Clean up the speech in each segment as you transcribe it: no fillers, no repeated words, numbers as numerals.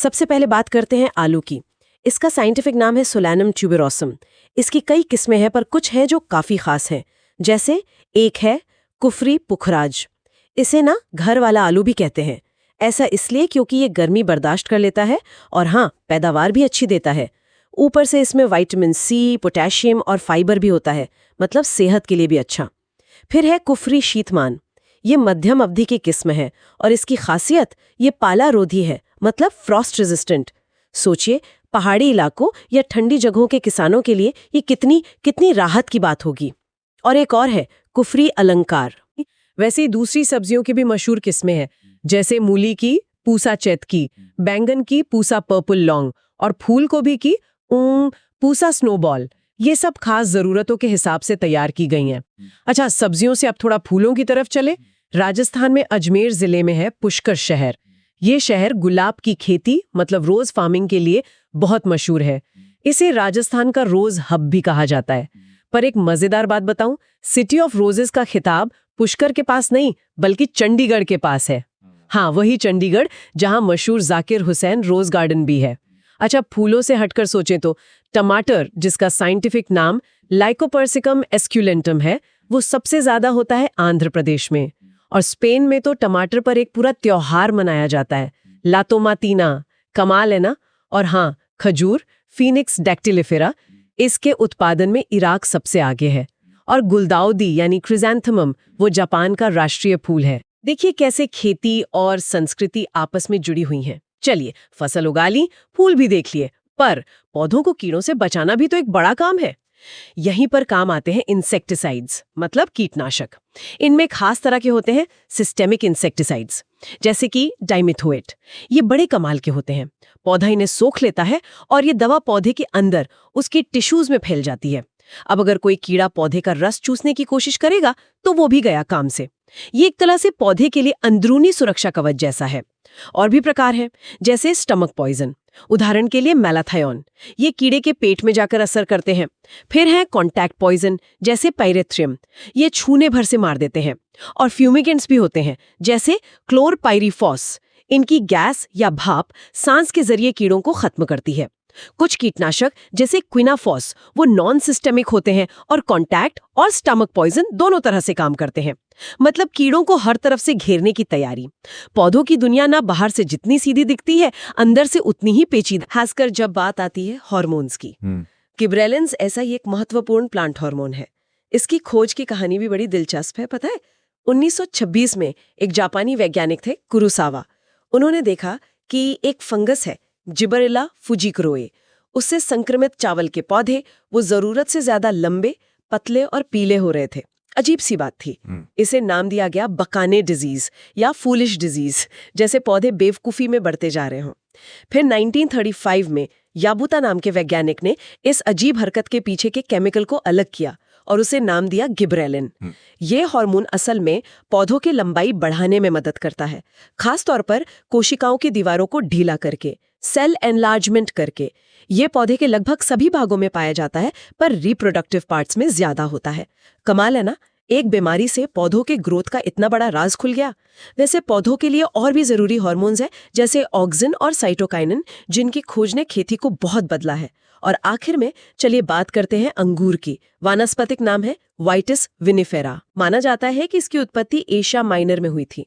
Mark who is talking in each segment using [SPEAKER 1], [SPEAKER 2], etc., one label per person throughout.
[SPEAKER 1] सबसे पहले बात करते हैं आलू की। इसका साइंटिफिक नाम है सोलैनम ट्यूबेरोसम। इसकी कई किस्में हैं, पर कुछ हैं जो काफी खास हैं। जैसे एक है कुफरी पुखराज। इसे ना घर वाला आलू भी कहते हैं। ऐसा इसलिए क्योंकि ये गर्मी बर्दाश्त कर लेता है और हाँ, पैदावार भी अच्छी देता है। ऊपर से इसमें विटामिन सी, पोटेशियम और फाइबर भी होता है, मतलब सेहत के लिए भी अच्छा। फिर है कुफरी शीतमान। ये मध्यम अवधि की किस्म है और इसकी खासियत ये पाला रोधी है, मतलब फ्रॉस्ट रेजिस्टेंट। सोचिए, पहाड़ी इलाकों या ठंडी जगहों के किसानों के लिए ये कितनी कितनी राहत की बात होगी। और एक और है कुफरी अलंकार।
[SPEAKER 2] वैसे ही दूसरी सब्जियों की भी मशहूर किस्में हैं, जैसे मूली की पूसा चैतकी, बैंगन की पूसा पर्पल लॉन्ग और फूल गोभी की पूसा स्नोबॉल। ये सब खास जरूरतों के हिसाब से तैयार की गई हैं। अच्छा, सब्जियों से अब थोड़ा फूलों की तरफ चले। राजस्थान में अजमेर जिले में है पुष्कर शहर। ये शहर गुलाब की खेती मतलब रोज फार्मिंग के लिए बहुत मशहूर है। इसे राजस्थान का रोज हब भी कहा जाता है। पर एक मजेदार बात बताऊं, सिटी ऑफ रोजेस का खिताब पुष्कर के पास नहीं बल्कि चंडीगढ़ के पास है। हाँ, वही चंडीगढ़ जहां मशहूर जाकिर हुसैन रोज गार्डन भी है। अच्छा, फूलों से हटकर सोचें तो टमाटर, जिसका साइंटिफिक नाम लाइकोपर्सिकम एस्क्यूलेंटम है, वो सबसे ज्यादा होता है आंध्र प्रदेश में। और स्पेन में तो टमाटर पर एक पूरा त्योहार मनाया जाता है, ला टोमाटीना। कमाल है ना। और हाँ, खजूर फीनिक्स डैक्टिलिफेरा, इसके उत्पादन में इराक सबसे आगे है। और गुलदाउदी यानी क्रिजैंथेमम, वो जापान का राष्ट्रीय फूल है। देखिए कैसे खेती और संस्कृति आपस में जुड़ी हुई हैं। चलिए, फसल उगा ली, फूल भी देख लिए, पर पौधों को कीड़ों से बचाना भी तो एक बड़ा काम है। यहीं पर काम आते हैं इंसेक्टिसाइड्स, मतलब कीटनाशक। इनमें खास तरह के होते हैं सिस्टेमिक इंसेक्टिसाइड्स, जैसे कि डाइमिथोएट। ये बड़े कमाल के होते हैं। पौधा इन्हें सोख लेता है और ये दवा पौधे के अंदर उसकी टिश्यूज में फैल जाती है। अब अगर कोई कीड़ा पौधे का रस चूसने की कोशिश करेगा तो वो भी गया काम से। ये एक तरह से पौधे के लिए अंदरूनी सुरक्षा कवच जैसा है। और भी प्रकार हैं, जैसे स्टमक पॉइजन, उदाहरण के लिए मैलाथायोन। ये कीड़े के पेट में जाकर असर करते हैं। फिर है कॉन्टैक्ट पॉइजन, जैसे पायरेथ्रियम। ये छूने भर से मार देते हैं। और फ्यूमिगेंट्स भी होते हैं, जैसे क्लोरपाइरिफॉस। इनकी गैस या भाप सांस के जरिए कीड़ों को खत्म करती है। कुछ कीटनाशक जैसे क्विनाफॉस वो नॉन सिस्टेमिक होते हैं और कॉन्टैक्ट और स्टमक पॉइजन दोनों तरह से काम करते हैं। मतलब कीड़ों को हर तरफ से घेरने की तैयारी। पौधों की दुनिया ना बाहर से जितनी सीधी दिखती है, अंदर से उतनी ही पेचीदा, खासकर जब बात आती है हार्मोन्स की। गिबरेलिंस ऐसा ही एक महत्वपूर्ण प्लांट हार्मोन है। इसकी खोज की कहानी भी बड़ी दिलचस्प है, पता है। 1926 में एक जापानी वैज्ञानिक थे, कुरोसावा। उन्होंने देखा कि एक फंगस है जिबरेला फुजिकुरोए, उससे संक्रमित चावल के पौधे वो जरूरत से ज्यादा लंबे, पतले और पीले हो रहे थे। अजीब सी बात थी। इसे नाम दिया गया बकाने डिजीज या फूलिश डिजीज, जैसे पौधे बेवकूफी में बढ़ते जा रहे हों। फिर 1935 में याबुता नाम के वैज्ञानिक ने इस अजीब हरकत के पीछे के केमिकल को अलग किया और उसे नाम दिया गिबरेलिन। ये हार्मोन असल में पौधों की लंबाई बढ़ाने में मदद करता है, खास तौर पर कोशिकाओं की दीवारों को ढीला करके, सेल एनलार्जमेंट करके। ये पौधे के लगभग सभी भागों में पाया जाता है, पर रिप्रोडक्टिव पार्ट्स में ज्यादा होता है। कमाल है ना। एक बीमारी से पौधों के ग्रोथ का इतना बड़ा राज खुल गया। वैसे पौधों के लिए और भी जरूरी हार्मोन्स हैं, जैसे ऑक्सिन और साइटोकाइनिन, जिनकी खोज ने खेती को बहुत बदला है। और आखिर में चलिए बात करते हैं अंगूर की। वानस्पतिक नाम है वाइटिस विनिफेरा। माना जाता है कि इसकी उत्पत्ति एशिया माइनर में हुई थी।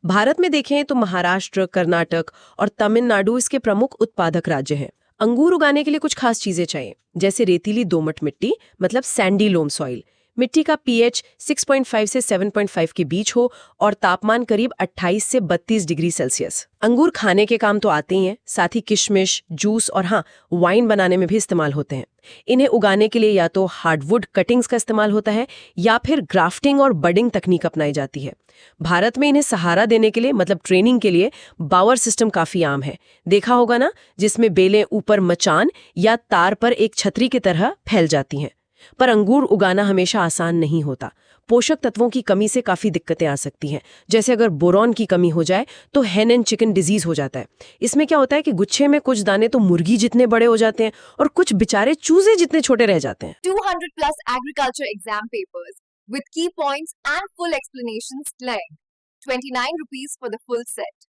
[SPEAKER 2] भारत में देखें तो महाराष्ट्र, कर्नाटक और तमिलनाडु इसके प्रमुख उत्पादक राज्य हैं। अंगूर उगाने के लिए कुछ खास चीजें चाहिए, जैसे रेतीली दोमट मिट्टी, मतलब सैंडी लोम सॉइल। मिट्टी का पीएच 6.5 से 7.5 के बीच हो और तापमान करीब 28 से 32 डिग्री सेल्सियस। अंगूर खाने के काम तो आते ही हैं, साथ ही किशमिश, जूस और हाँ, वाइन बनाने में भी इस्तेमाल होते हैं। इन्हें उगाने के लिए या तो हार्डवुड कटिंग्स का इस्तेमाल होता है या फिर ग्राफ्टिंग और बडिंग तकनीक अपनाई जाती है। भारत में इन्हें सहारा देने के लिए, मतलब ट्रेनिंग के लिए, बावर सिस्टम काफी आम है। देखा होगा ना, जिसमें बेलें ऊपर मचान या तार पर एक छतरी की तरह फैल जाती हैं। पर अंगूर उगाना हमेशा आसान नहीं होता। पोषक तत्वों की कमी से काफी दिक्कतें आ सकती हैं। जैसे अगर बोरॉन की कमी हो जाए तो हेन एंड चिकन डिजीज हो जाता है। इसमें क्या होता है कि गुच्छे में कुछ दाने तो मुर्गी जितने बड़े हो जाते हैं और कुछ बेचारे चूजे जितने छोटे रह जाते हैं।
[SPEAKER 3] 200+ agriculture exam papers with key points and full explanations length. 29 rupees for the full set.